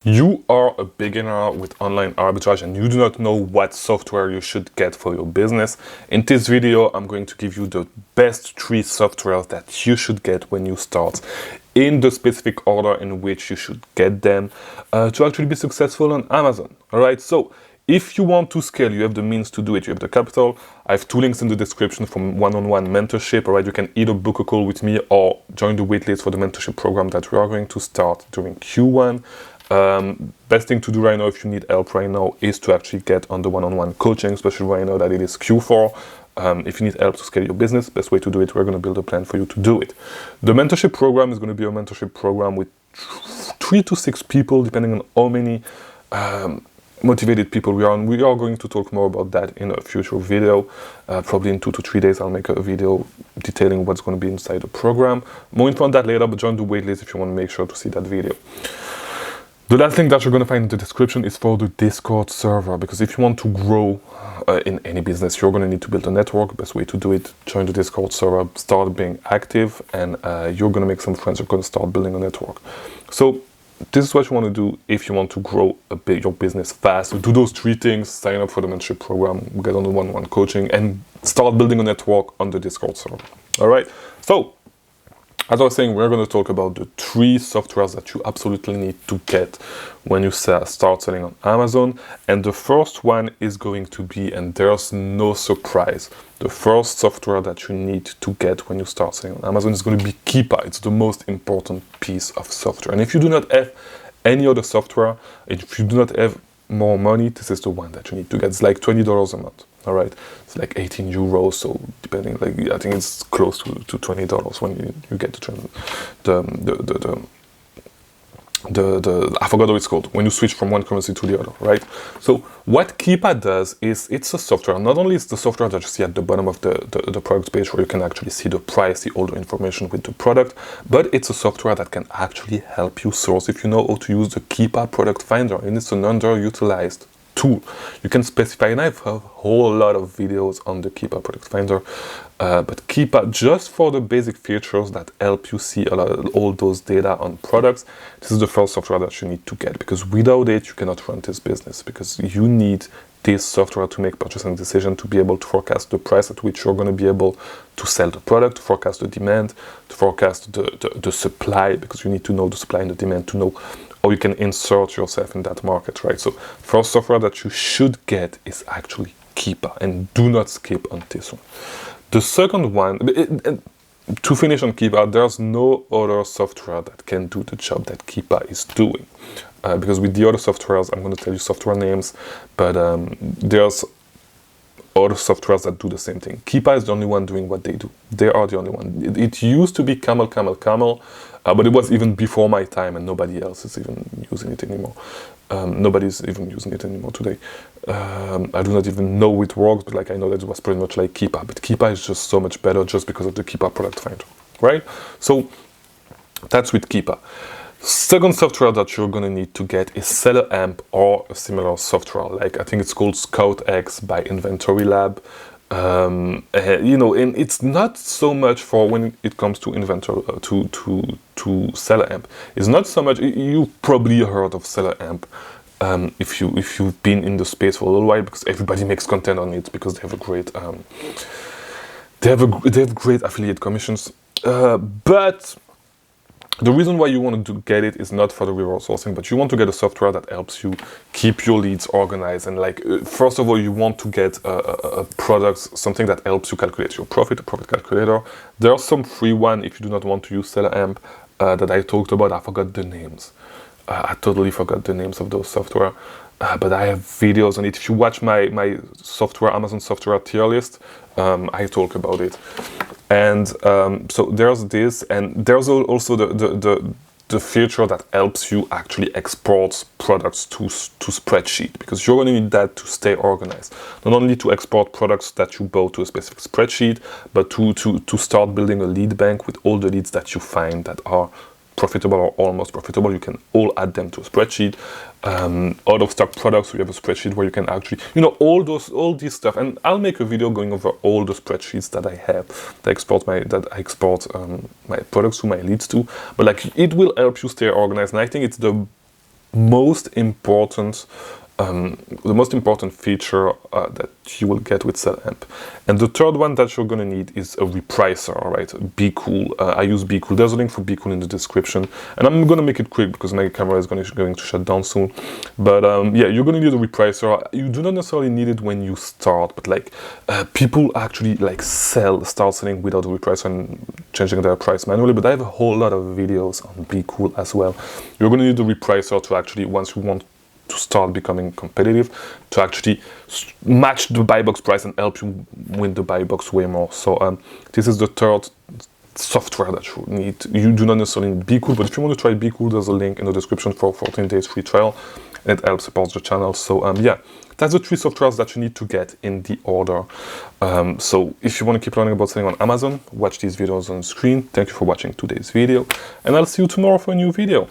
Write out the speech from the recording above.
You are a beginner with online arbitrage and you do not know what software you should get for your business. In this video, I'm going to give you the best 3 softwares that you should get when you start in the specific order in which you should get them to actually be successful on Amazon. All right, so if you want to scale, you have the means to do it, you have the capital. I have 2 links in the description for one-on-one mentorship. All right, you can either book a call with me or join the waitlist for the mentorship program that we are going to start during Q1. Best thing to do right now if you need help right now is to actually get on the one-on-one coaching, especially right now that it is Q4. If you need help to scale your business, best way to do it, we're going to build a plan for you to do it. The mentorship program is going to be a mentorship program with 3 to 6 people, depending on how many motivated people we are. And we are going to talk more about that in a future video. Probably in 2 to 3 days, I'll make a video detailing what's going to be inside the program. More info on that later, but join the waitlist if you want to make sure to see that video. The last link that you're going to find in the description is for the Discord server, because if you want to grow in any business, you're going to need to build a network. Best way to do it, join the Discord server, start being active, and you're going to make some friends. You're going to start building a network. So this is what you want to do if you want to grow your business fast. So do those 3 things: sign up for the mentorship program, get on the one-on-one coaching, and start building a network on the Discord server. All right, so as I was saying, we're going to talk about the 3 softwares that you absolutely need to get when you start selling on Amazon. And the first one is going to be, and there's no surprise, the first software that you need to get when you start selling on Amazon is going to be Keepa. It's the most important piece of software. And if you do not have any other software, if you do not have more money, this is the one that you need to get. It's like $20 a month. All right, it's like 18 euros, so depending, like I think it's close to $20 when you get the I forgot what it's called, when you switch from one currency to the other, right? So what Keepa does is it's a software. Not only is the software that you see at the bottom of the product page where you can actually see the price, see all the information with the product, but it's a software that can actually help you source if you know how to use the Keepa product finder, and it's an underutilized tool. You can specify, and I have a whole lot of videos on the Keepa product finder, but Keepa, just for the basic features that help you see all those data on products, this is the first software that you need to get, because without it you cannot run this business, because you need this software to make purchasing decisions, to be able to forecast the price at which you're going to be able to sell the product, to forecast the demand, to forecast the supply, because you need to know the supply and the demand to know how you can insert yourself in that market, right? So first software that you should get is actually Keepa, and do not skip on this one. The second one, to finish on Keepa, there's no other software that can do the job that Keepa is doing. Because with the other softwares, I'm going to tell you software names, but there's other softwares that do the same thing. Keepa is the only one doing what they do. They are the only one. It used to be Camel, but it was even before my time, and nobody else is even using it anymore. Nobody's even using it anymore today. I do not even know it works, but like I know that it was pretty much like Keepa. But Keepa is just so much better just because of the Keepa product finder, right? So that's with Keepa. Second software that you're going to need to get is SellerAmp or a similar software, like I think it's called ScoutX by Inventory Lab. You know, and it's not so much for when it comes to inventory to SellerAmp. It's not so much. You've probably heard of SellerAmp if you've been in the space for a little while, because everybody makes content on it, because they have a great they have great affiliate commissions, but the reason why you want to get it is not for the reverse sourcing, but you want to get a software that helps you keep your leads organized. And like, first of all, you want to get a product, something that helps you calculate your profit, a profit calculator. There are some free one if you do not want to use SellerAmp that I talked about. I forgot the names. I totally forgot the names of those software. But I have videos on it. If you watch my software, Amazon software tier list, I talk about it. And so there's this, and there's also the feature that helps you actually export products to spreadsheet, because you're going to need that to stay organized. Not only to export products that you bought to a specific spreadsheet, but to start building a lead bank with all the leads that you find that are profitable or almost profitable. You can all add them to a spreadsheet. Out of stock products, we have a spreadsheet where you can actually, you know, all this stuff. And I'll make a video going over all the spreadsheets that I have that I export my products to, my leads to. But like, it will help you stay organized. And I think it's the most important feature that you will get with SellAmp. And the third one that you're going to need is a repricer, all right? Be Cool. I use Be Cool. There's a link for Be Cool in the description. And I'm going to make it quick because my camera is going to shut down soon. But yeah, you're going to need a repricer. You do not necessarily need it when you start, but like people actually like start selling without a repricer and changing their price manually. But I have a whole lot of videos on Be Cool as well. You're going to need a repricer to actually, once you want to start becoming competitive, to actually match the buy box price and help you win the buy box way more. So this is the third software that you need. You do not necessarily need Be Cool, but if you want to try Be Cool, there's a link in the description for 14 days free trial, and it helps support the channel. So yeah, that's the 3 softwares that you need to get in the order. So if you want to keep learning about selling on Amazon, watch these videos on screen. Thank you for watching today's video, and I'll see you tomorrow for a new video.